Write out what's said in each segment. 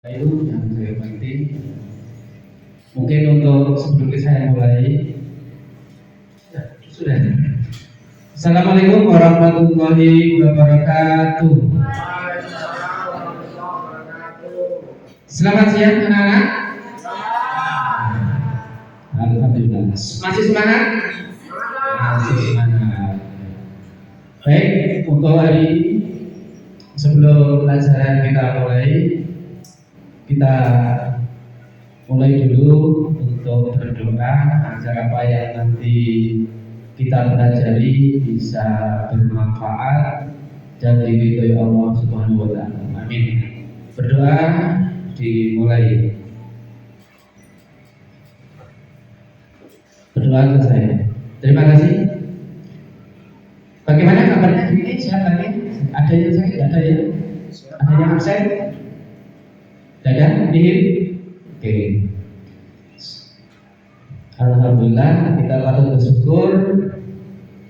Itu yang saya penting. Mungkin untuk sebelum saya mulai, ya, sudah. Assalamualaikum warahmatullahi wabarakatuh. Selamat siang anak-anak. Alhamdulillah. Masih semangat? Masih semangat. Baik, untuk hari ini sebelum pelajaran kita mulai dulu untuk berdoa agar apa yang nanti kita pelajari bisa bermanfaat dan diridhoi Allah Subhanahu wa taala. Amin. Berdoa dimulai. Berdoa ke saya. Terima kasih. Bagaimana kabarnya hari ini? Sehat lagi? Ada yang sakit? Ada yang? Ada yang absen? Dadah, dihim. Oke. Alhamdulillah, kita patut bersyukur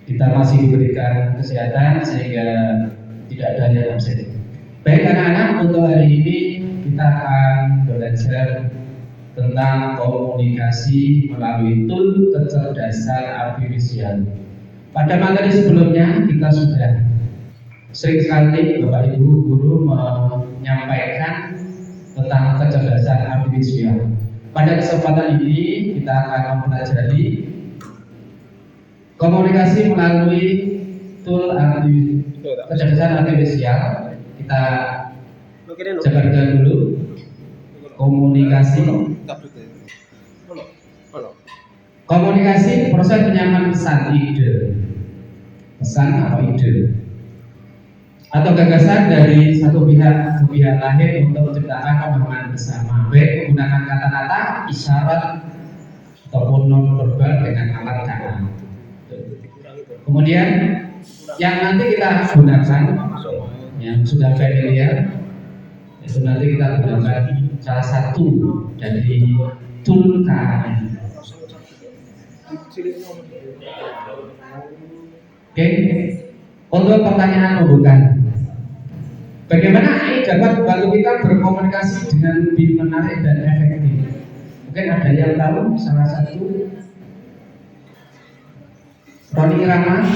kita masih diberikan kesehatan sehingga tidak ada yang absen. Baik anak-anak, untuk hari ini kita akan belajar tentang komunikasi melalui tool kecerdasan artifisial. Pada materi sebelumnya kita sudah sering sekali Bapak Ibu guru menyampaikan tentang kecerdasan artifisial. Pada kesempatan ini kita akan mempelajari komunikasi melalui tool kecerdasan artifisial. Kita jabarkan dulu komunikasi proses penyampaian pesan atau ide atau gagasan dari satu pihak ke pihak lain untuk menciptakan pemahaman bersama, baik menggunakan kata-kata, isyarat ataupun non verbal dengan alat tangan. Kemudian yang nanti kita gunakan yang sudah familiar itu nanti kita gunakan salah satu dari tool KAN. Oke, untuk pertanyaan pembukaan, bagaimana AI dapat membantu kita berkomunikasi dengan lebih menarik dan efektif? Mungkin ada yang tahu salah satu. Roni Rama,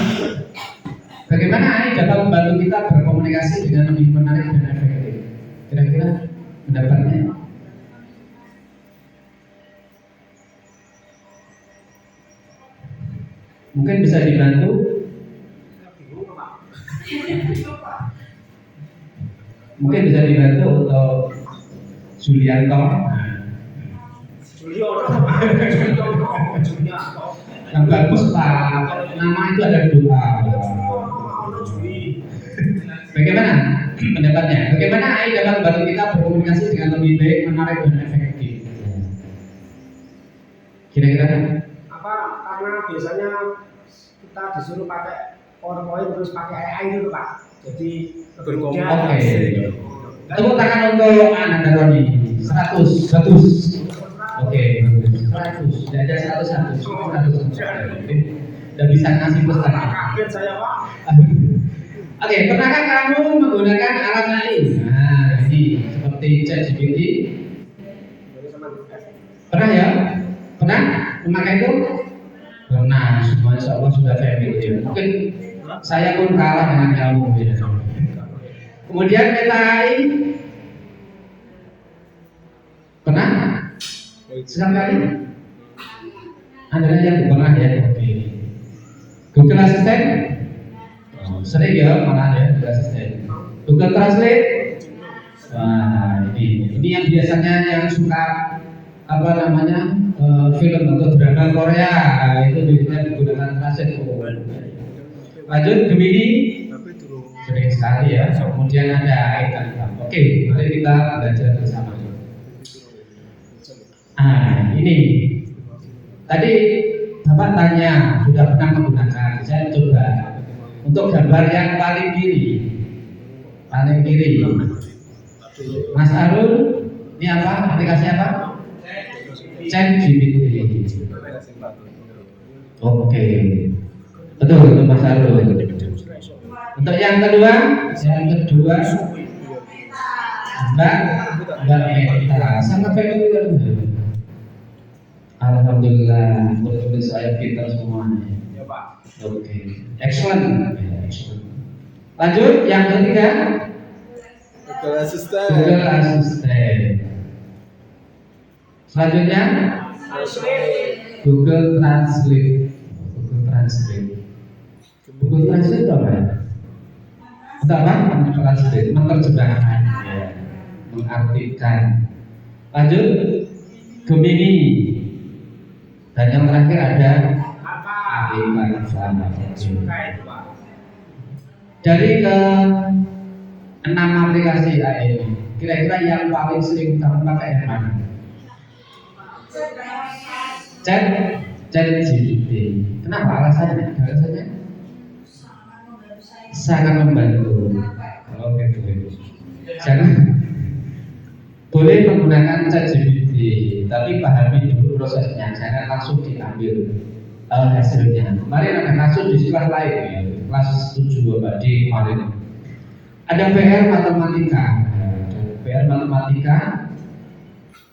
bagaimana AI dapat membantu kita berkomunikasi dengan lebih menarik dan efektif? Kira-kira pendapatnya? Mungkin bisa dibantu. Mungkin bisa dibantu untuk Julianto. Yang bagus Pak, nama itu ada dua. Bagaimana pendapatnya? Bagaimana AI dapat membantu kita berkomunikasi dengan lebih baik, menarik dan efektif? Kira-kira? Karena biasanya kita disuruh pakai PowerPoint terus pakai AI itu Pak. Jadi berkomunikasi. Tepuk tangan untuk Ananda Roni. 100. Oke, 100. Tidak ada 100. Sudah bisa ngasih pesan. Kaget saya Pak. Oke, pernahkah kamu menggunakan alat lain? Nah, ini seperti ChatGPT. Pernah ya? Pernah memakai itu? Pernah. Semua insya Allah sudah familiar. Mungkin saya pun kalah dengan kamu. Ya. Kemudian Meta AI pernah? Sekali? Anda yang pernah ya? Oke. Google Assistant? Sering ya malah ya Google Assistant. Google Translate? Wah, ini yang biasanya yang suka film atau drama Korea, itu biasanya digunakan translate. Lanjut, Gemini sering sekali ya. Kemudian ada AI. Oke, mari kita belajar bersama. Ini tadi Bapak tanya sudah pernah menggunakan. Saya coba untuk gambar yang paling kiri. Mas Arul, ini apa? Aplikasi apa? ChatGPT. Oke, betul untuk Mas Arul. Untuk yang kedua, Mbak, Mbak Meta, sangat familiar. Alhamdulillah, betul saya pintar semuanya. Ya Pak. Oke, excellent. Ya, excellent. Lanjut yang ketiga, Google Assistant. Google Assistant. Selanjutnya Google Translate. Google Translate. Google Translate itu apa ya? Itu apa? Translate, menerjemahkan, ya, mengartikan. Lanjut, Gemini. Dan yang terakhir ada Apa? Canva. Suka itu Pak. Dari ke 6 aplikasi AI ini, kira-kira yang paling sering kamu pakai yang mana? Chat GPT. Kenapa alasannya? Alasannya sangat membantu. Kalau gitu, jangan boleh menggunakan Chat GPT, tapi pahami dulu prosesnya, jangan langsung diambil hasilnya. Kemarin ada kasus di sekolah lain, ya, kelas 7 Bapak di kemarin. Ada PR matematika. PR matematika.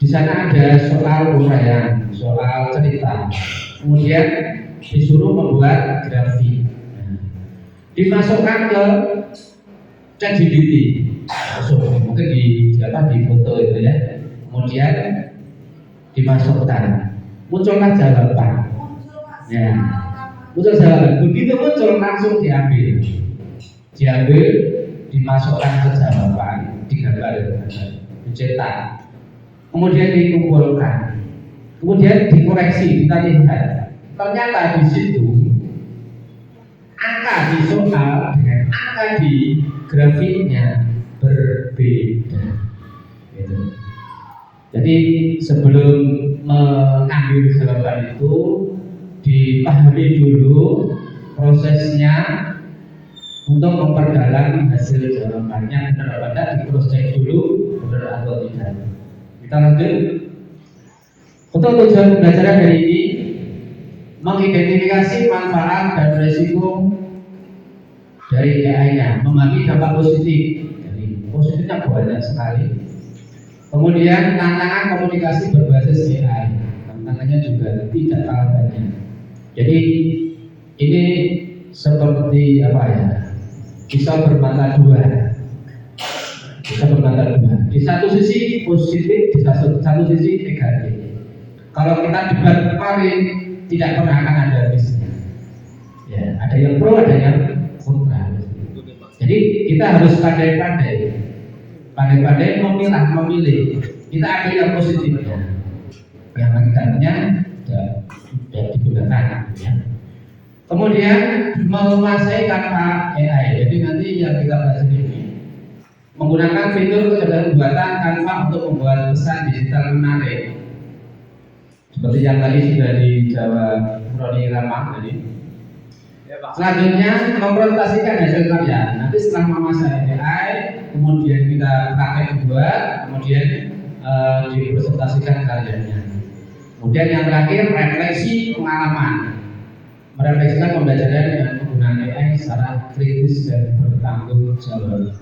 Di sana ada soal uraian, soal cerita. Kemudian disuruh membuat grafik. Dimasukkan ke ChatGPT. Mungkin di foto itu ya. Kemudian dimasukkan. Muncullah jawaban. Ya. Muncul jawaban. Begitu muncul langsung diambil. Dimasukkan ke jawaban, digambar, dicetak. Kemudian dikumpulkan, kemudian dikoreksi, kita lihat ternyata di situ angka di soal dengan angka di grafiknya berbeda. Gitu. Jadi sebelum mengambil jawaban itu dipahami dulu prosesnya untuk memperdalam hasil jawabannya, benar atau tidak, di cross check dulu benar atau tidak. Kita lanjut. Untuk tujuan pembelajaran hari ini mengidentifikasi manfaat dan risiko dari AI-nya, memahami dampak positif. Jadi positifnya banyak sekali. Kemudian tantangan komunikasi berbasis AI, tantangannya juga tidak kalah banyak. Jadi ini seperti apa ya? Bisa bermata dua. Di satu sisi positif, di satu sisi negatif. Kalau kita debat kemarin tidak pernah akan ada habisnya. Ya, ada yang pro, ada yang kontra. Jadi kita harus pandai-pandai memilih. Kita ada yang positifnya, yang negatifnya tidak digunakan. Ya. Kemudian menguasai Canva AI. Jadi nanti yang kita bahas ini menggunakan fitur kecerdasan buatan Canva untuk membuat pesan digital menarik. Seperti yang tadi sudah dijawab Roni Rama tadi. Selanjutnya mempresentasikan hasil karya. Nanti setelah menguasai AI, kemudian kita pakai buat, kemudian dipresentasikan karyanya. Kemudian yang terakhir refleksi pengalaman. Merefleksikan pembelajaran dengan penggunaan AI secara kritis dan bertanggung jawab.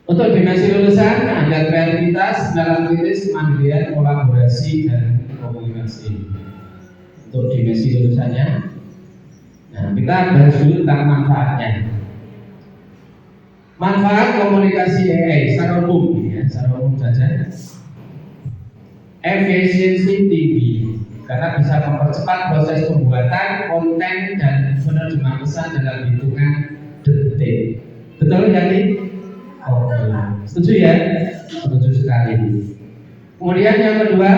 Untuk dimensi lulusan ada kreativitas, dalam kritis, kemandirian, kolaborasi, dan komunikasi. Untuk dimensi lulusannya, nah kita bahas dulu tentang manfaatnya. Manfaat komunikasi AI secara umum, ya, secara umum saja. Efisiensi tinggi karena bisa mempercepat proses pembuatan konten dan penerjemahan pesan dalam hitungan detik. Betul ya nih? Oke. Setuju ya? Setuju sekali. Kemudian yang kedua,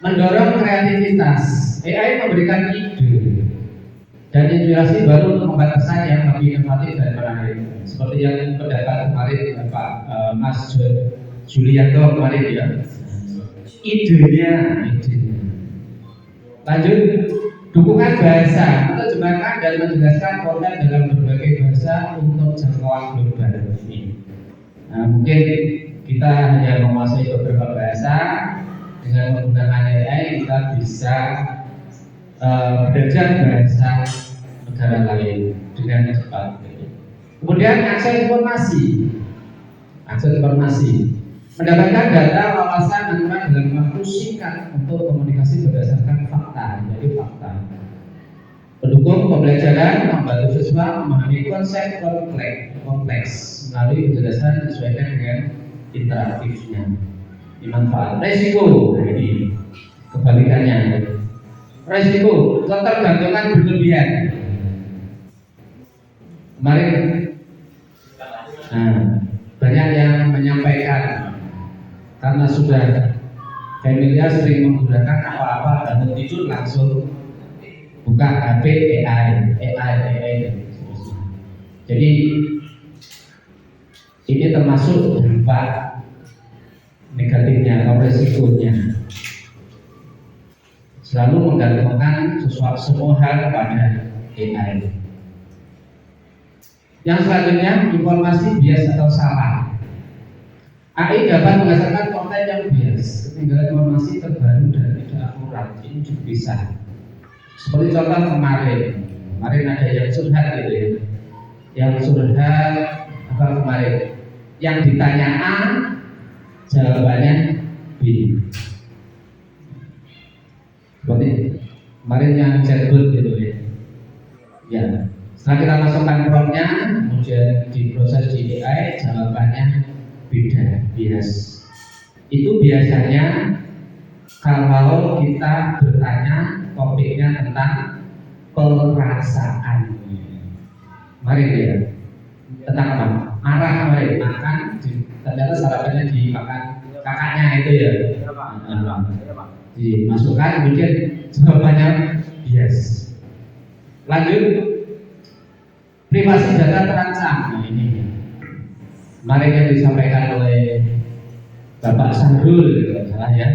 mendorong kreativitas. AI memberikan ide dan inspirasi baru untuk membuat pesan yang lebih inovatif dan menarik. Seperti yang pendapat kemarin Pak Mas Julianto kemarin ya. Idenya. Lanjut, dukungan bahasa, menerjemahkan dan menjelaskan konten dalam berbagai bahasa untuk jangkauan global ini. Nah, mungkin kita hanya menguasai beberapa bahasa, dengan menggunakan AI kita bisa belajar bahasa negara lain dengan cepat. Kemudian akses informasi. akses informasi, mendapatkan data wawasan antara dalam waktu singkat untuk komunikasi berdasarkan fakta, jadi fakta. Pendukung pembelajaran membantu siswa memahami konsep kompleks melalui penjelasan disesuaikan dengan interaktifnya. Manfaat resiko, nah ini kebalikannya. Resiko ketergantungan berlebihan. Kemarin banyak yang menyampaikan karena sudah familiar sering menggunakan apa-apa dan tidur langsung buka HP AI. Jadi ini termasuk dampak negatifnya atau resikonya. Selalu menggantungkan sesuatu semua hal kepada AI. Yang selanjutnya, informasi bias atau salah. AI dapat menghasilkan konten yang bias, ketinggalan informasi terbaru dan tidak akurat. Ini juga bisa. Seperti contoh kemarin ada yang curhat gitu ya. Yang curhat apa kemarin? Yang ditanya A, jawabannya B. Seperti kemarin yang chatbot gitu ya. Ya. Setelah kita masukkan promptnya, kemudian diproses di AI, jawabannya beda, bias. Itu biasanya kalau kita bertanya topiknya tentang perasaan. Mari ya, tentang apa? Marah kemarin, makan, ternyata sarapannya dimakan kakaknya itu ya. Dimasukkan, kemudian jawabannya bias. Lanjut, privasi data terancam. Nah ini kemarin yang disampaikan oleh Bapak Sandul, kalau salah ya.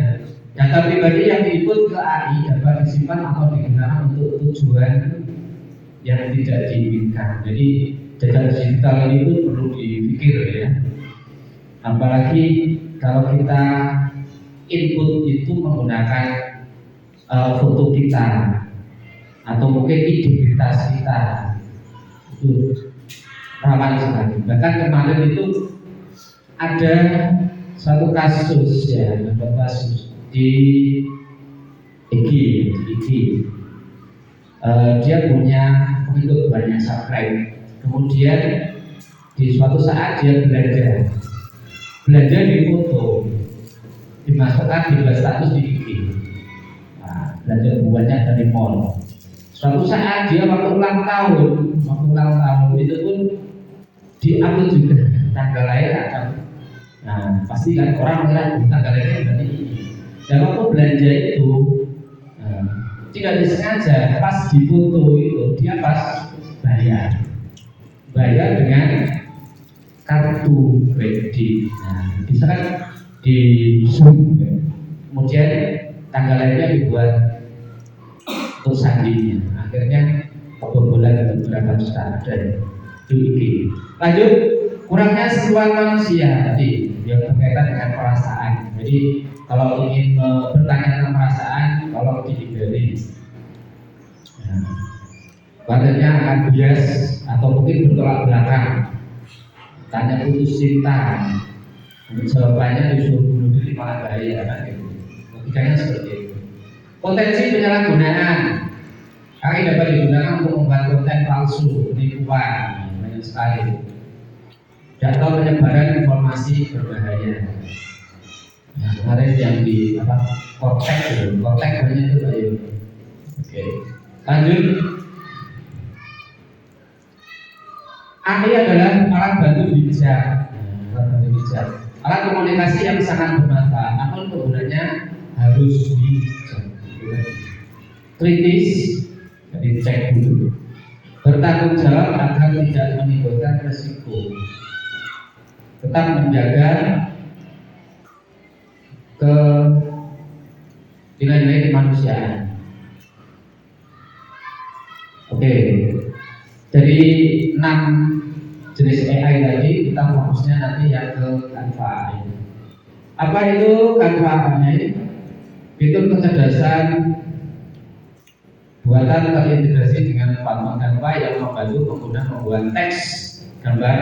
Data pribadi yang diinput ke AI dapat disimpan atau digunakan untuk tujuan yang tidak diinginkan. Jadi data digital ini pun perlu dipikir ya. Apalagi kalau kita input itu menggunakan foto kita atau mungkin identitas kita, itu rawan sekali. Bahkan kemarin itu ada satu kasus ya, ada kasus di IG. Dia punya pengikut banyak, subscribe. Kemudian di suatu saat dia belanja di foto, dimasukkan di status di IG. Nah, belanja buahnya dari mall. Suatu saat dia waktu ulang tahun itu pun diupload juga tanggal lahir atau, nah pasti kan orang mengira tanggal lahirnya berarti ini. Dan waktu belanja itu tidak disengaja pas di foto itu dia pas bayar dengan kartu kredit. Nah, bisa kan di zoom, kemudian tanggal lahirnya dibuat untuk sandinya. Akhirnya kebobolan beberapa juta dari IG. Lanjut, kurangnya sentuhan manusia tadi yang berkaitan dengan perasaan. Jadi kalau ingin bertanya tentang perasaan, tolong dihindari. Badannya akan bias atau mungkin bertolak belakang. Tanya putus cinta, jawabannya disuruh bunuh diri malah bahaya kan gitu. Logikanya seperti itu. Potensi penyalahgunaan. AI dapat digunakan untuk membuat konten palsu, penipuan, banyak sekali. Atau penyebaran informasi berbahaya. Nah, kemarin yang di Kortek banyak itu ayo. Oke. Lanjut. AI adalah alat bantu bijak. Alat komunikasi yang sangat bermanfaat, namun penggunanya harus bijak. Kritis, jadi cek dulu. Bertanggung jawab agar tidak menimbulkan resiko. Tetap menjaga nilai-nilai kemanusiaan. Oke, dari 6 jenis AI tadi kita fokusnya nanti yang ke Canva. Apa itu Canva ini? Itu kecerdasan buatan terintegrasi dengan platform Canva yang membantu pengguna membuat teks, gambar,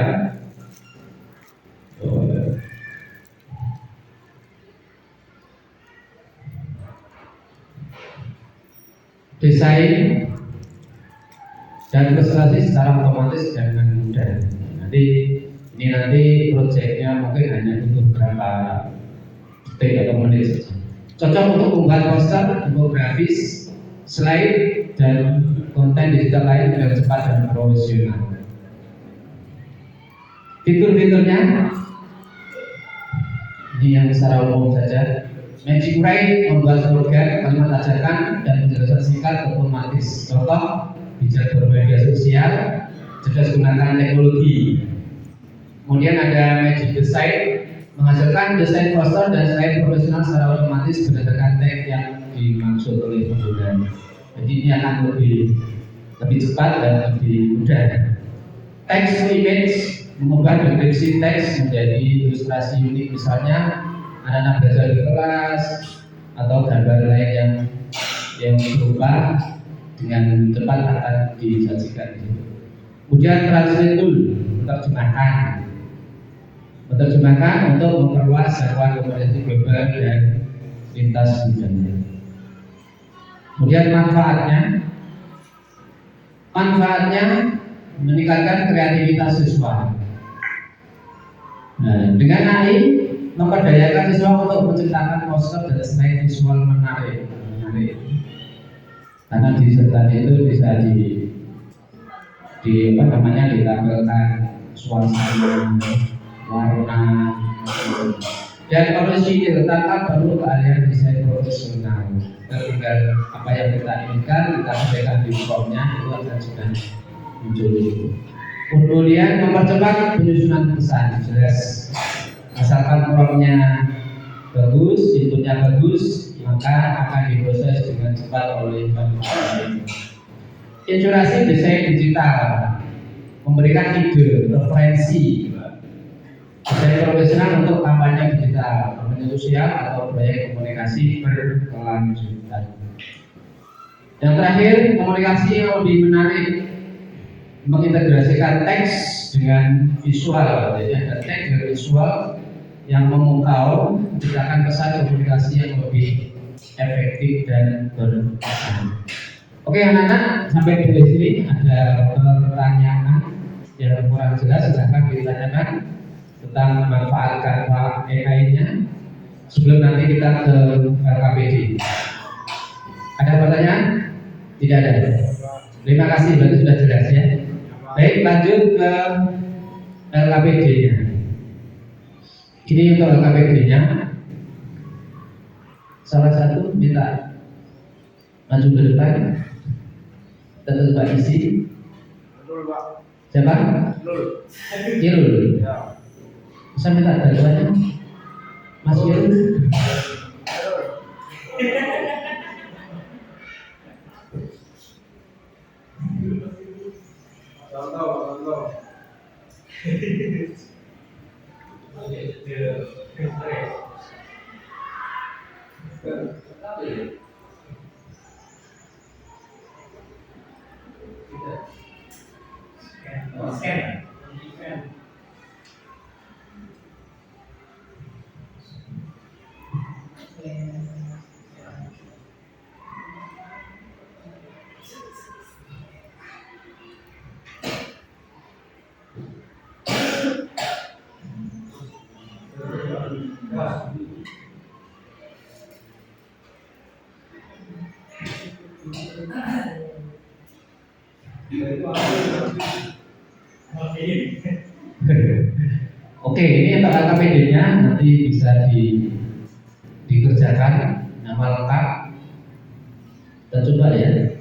desain dan ilustrasi secara otomatis dengan mudah. Nanti proyeknya mungkin hanya butuh berapa detik atau menit saja. Cocok untuk pembuat poster, infografis, slide dan konten digital lain dengan cepat dan profesional. Fitur-fiturnya ini yang secara umum saja. Magic Write membuat slogan, kalimat ajakan dan penjelasan singkat otomatis. Contoh, bijak bermedia sosial, cerdas gunakan teknologi. Kemudian ada Magic Design, menghasilkan desain poster dan slide profesional secara otomatis berdasarkan tag yang dimaksud oleh pengguna. Jadi ini akan lebih cepat dan lebih mudah. Text to image, mengubah deskripsi teks menjadi ilustrasi unik, misalnya anak-anak belajar di kelas atau gambar lain yang serupa dengan cepat akan disajikan. Kemudian translate tool, menerjemahkan untuk memperluas jangkauan komunikasi global dan lintas budaya. Kemudian manfaatnya meningkatkan kreativitas siswa. Nah, dengan AI memperdayakan siswa untuk menciptakan poster dan slide visual menarik. Karena disertasi itu bisa ditampilkan suasana, warna, dan orisinil tanpa perlu keahlian desain profesional. Tinggal apa yang kita inginkan, kita sampaikan di formnya, itu akan sudah muncul. Kemudian mempercepat penyusunan pesan, jelas. Asalkan formnya bagus, inputnya bagus, maka akan diproses dengan cepat oleh penulis. Inspirasi desain digital, memberikan ide, referensi desain profesional untuk kampanye digital, kampanye sosial atau proyek komunikasi berkelanjutan. Yang terakhir, komunikasi yang lebih menarik, mengintegrasikan teks dengan visual. Jadi ada teks dan visual yang memukau, menciptakan pesan komunikasi yang lebih efektif dan berkesan. Oke anak-anak, sampai di sini ada pertanyaan yang kurang jelas, silahkan ditanyakan tentang manfaat Canva AI-nya sebelum nanti kita ke LKPD. Ada pertanyaan? Tidak ada. Terima kasih, berarti sudah jelas ya. Baik, lanjut ke LKPD-nya. Ini untuk LKPD-nya. Salah satu minta maju ke depan. Kita coba isi. Siapa? Irul. Bisa minta bantuannya? Mas Irul. Contoh. Oke, ini untuk LKPD-nya nanti bisa dikerjakan nama lengkap. Kita coba ya.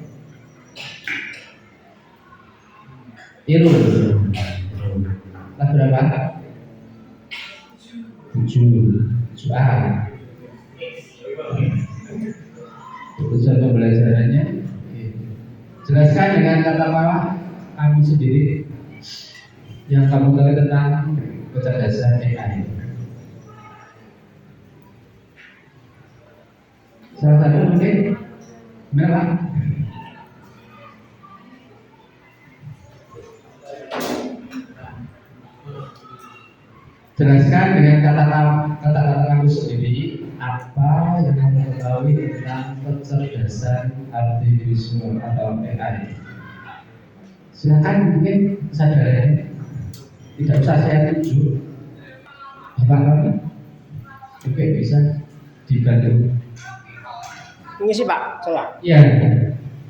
Irul. Kelas berapa? 7A. Tujuan pembelajarannya. Jelaskan dengan kata kamu sendiri yang kamu tahu tentang kecerdasan AI. Salah satu mungkin Mela. Jelaskan dengan kata-kata kamu sendiri apa yang kamu ketahui tentang kecerdasan artificial atau AI. Silakan mungkin kesadarannya tidak usah saya tunjuk, bapak kami oke bisa dibantu. Ngisi Pak, saya. Ya,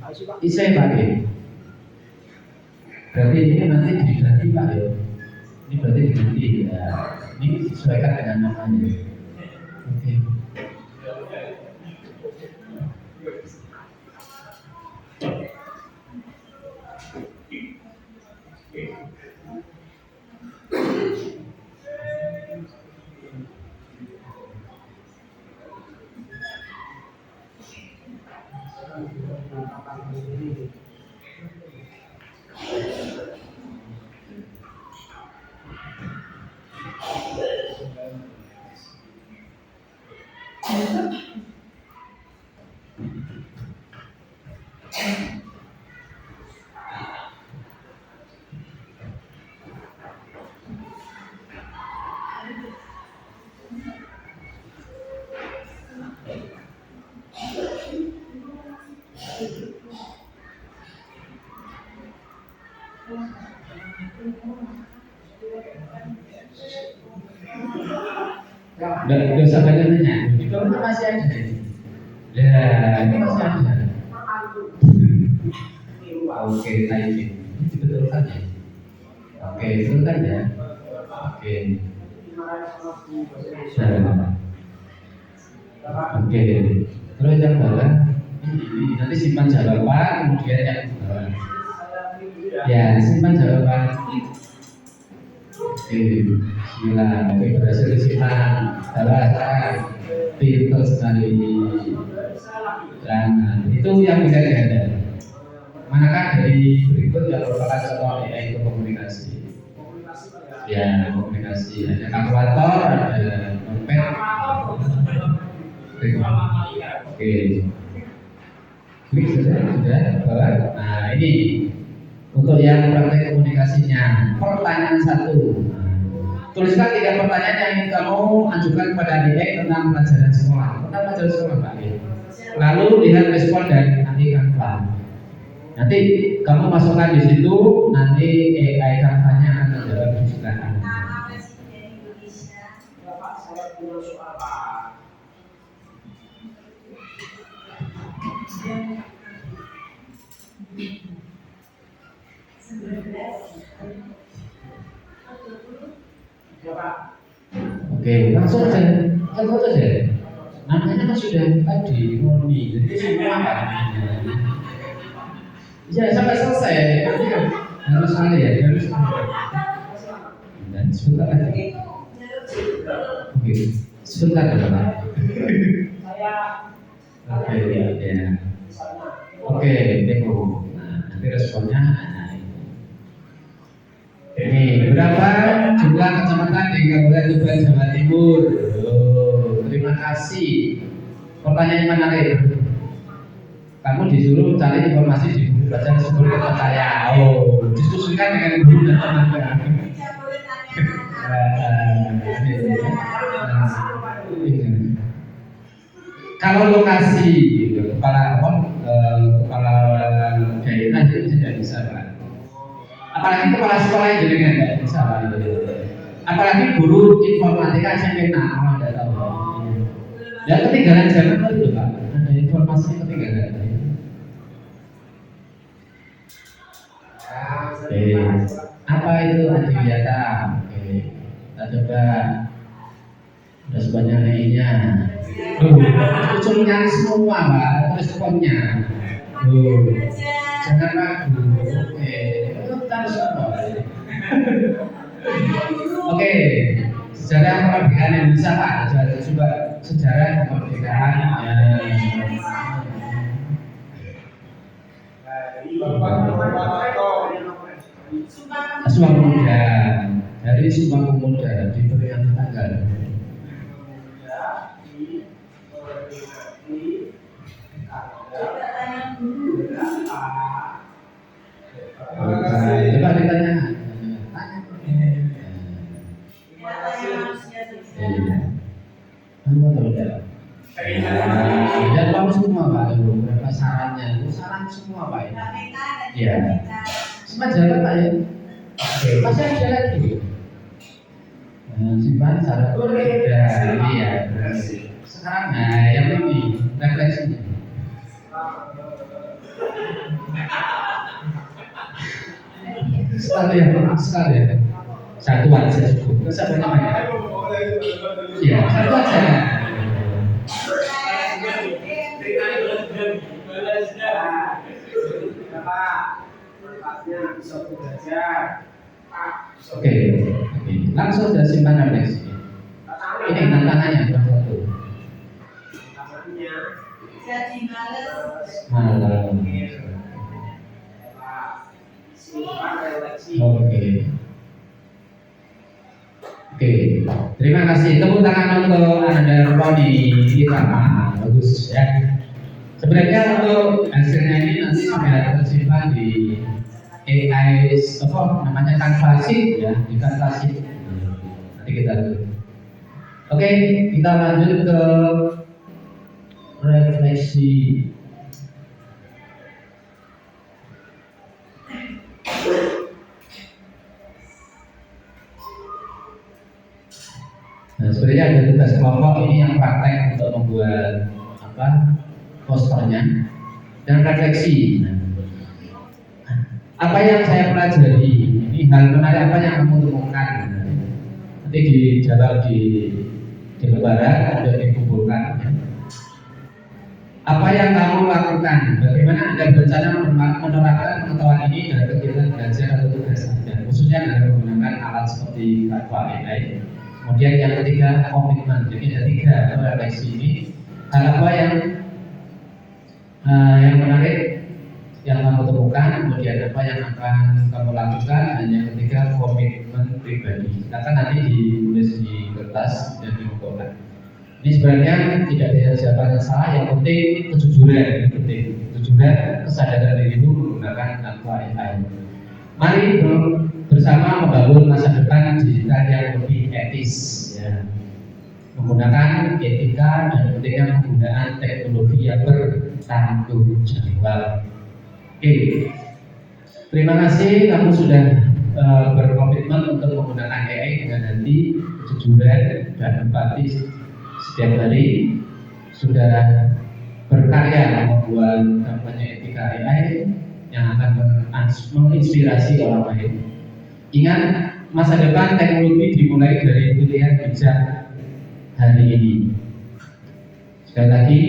Ngisi Pak. saya Pak ya. Berarti ini nanti diganti Pak ya. Ini berarti diganti ya. Ini disesuaikan dengan namanya. Oke. Nggak usah banyak nanya. Di bawah masih ada ini. Ya, ini masih ada. Oke, typing. Ini dibetulkan ya. Oke, betulkan ya. Oke. Oke. Terus yang bawah ini nanti simpan jawaban, kemudian yang bawah. Ya, simpan jawaban. Oke, bismillah. Oke, berhasil disimpan. Salah, pintar sekali. Dan itu yang bisa dihadap. Manakah dari berikut yang merupakan contoh AI untuk komunikasi? Ya, komunikasi. Ada kalkulator, ada dompet. Oke. Klik sudah, bawah. Nah, ini untuk yang praktek komunikasinya. Pertanyaan 1. Tuliskan 3 pertanyaan yang ingin kamu ajukan kepada adik tentang pelajaran sekolah. Tentang pelajaran sekolah, Pak. Lalu lihat respon dari nanti Canva. Nanti kamu masukkan di situ, nanti AI Canva-nya akan menjawab di sebelah kanan. Bapak, saya punya soal Pak. Ya Pak. Oke, langsung aja. Langsung aja. Namanya kan sudah tadi Roni, jadi semua apa namanya? Ya sampai selesai. Harus ada ya, harus. Dan sebentar lagi. Oke, sebentar ya Pak. Oke, ya. Oke, demo. Nah, nanti responnya. Ini berapa jumlah kecamatan di Kabupaten Tuban, Jawa Timur? Oh, terima kasih. Pertanyaan menarik. Kamu disuruh cari informasi di buku belajar sumber terpercaya. Oh, diskusikan dengan guru dan teman-teman. Kalau lokasi, kepala daerah itu tidak bisa, Pak. Apalagi kepala sekolah yang jadi nggak bisa, Pak. Apalagi guru informatika SMP malah nggak tahu. Ya ketinggalan zaman itu, Pak. Ada informasi ketinggalan. Oke, apa itu adiwiyata? Oke, kita coba responnya lainnya. Usulnya semua Pak, responnya. Jangan ragu. Oke, kita semua. Oke, sejarah kemerdekaan Indonesia Pak. Coba sejarah kemerdekaan. Sumpah Pemuda, dari Sumpah Pemuda diberi yang tanggal. Coba ditanya. Kamu tahu tidak? Dan kamu semua Pak, berapa sarannya? Saran semua Pak ya. Ya. Semua jalan Pak ya. Oke, masih ada lagi. Simpan saran berbeda. Iya. Sekarang yang ini refleksinya. Sekali ya. Satu aja cukup. Nggak usah banyak-banyak. Iya, satu aja. Oke, langsung sudah simpan refleksi. Ini tantangannya berapa tuh? Jadi Malam. Oke, terima kasih. Tepuk tangan untuk Anda Roni Irama, bagus ya. Sebenarnya untuk hasilnya ini nanti sudah tersimpan di AI apa namanya Canvasit ya, di Canvasit. Nanti kita lihat. Oke, kita lanjut ke refleksi. Nah, sebenarnya ada tugas kelompok ini yang praktek untuk membuat posternya dan refleksi. Nah, apa yang saya pelajari, ini hal menarik apa yang kamu temukan. Nanti dijawab di lembaran dan dikumpulkan. Apa yang kamu lakukan? Bagaimana Anda berencana menerapkan pengetahuan ini dalam kegiatan belajar atau tugas Anda, khususnya dengan menggunakan alat seperti Canva AI. Kemudian yang ketiga komitmen. Jadi ada tiga refleksi ini. Hal apa yang menarik yang kamu temukan, kemudian apa yang akan kamu lakukan, dan yang ketiga komitmen pribadi. Silakan nanti ditulis di kertas dan dikumpulkan. Ini sebenarnya tidak ada siapa yang salah, yang penting kejujuran, yang penting kejujuran, kesadaran diri itu menggunakan Canva AI. Mari bersama membangun masa depan digital yang lebih etis, ya. Menggunakan etika dan pentingnya penggunaan teknologi yang bertanggung jawab. Oke, terima kasih kamu sudah berkomitmen untuk menggunakan AI dengan hati, kejujuran dan empati setiap hari. Sudah berkarya membuat kampanye etika AI yang akan menginspirasi orang lain. Ingat, masa depan teknologi dimulai dari pilihan bijak hari ini. Sekali lagi,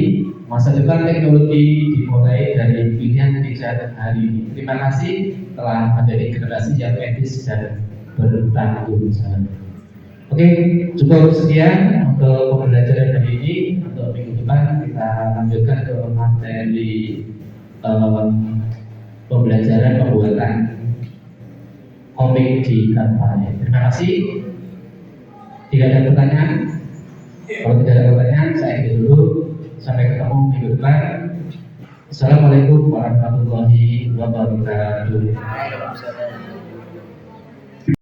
masa depan teknologi dimulai dari pilihan bijak hari ini. Terima kasih telah menjadi generasi yang etis dan bertanggung jawab. Oke, cukup sekian untuk pembelajaran hari ini. Untuk minggu depan kita lanjutkan ke materi pembelajaran pembuatan komik di Canva. Terima kasih. Tidak ada pertanyaan? Kalau tidak ada pertanyaan, saya akhiri dulu. Sampai ketemu minggu depan. Assalamualaikum warahmatullahi wabarakatuh.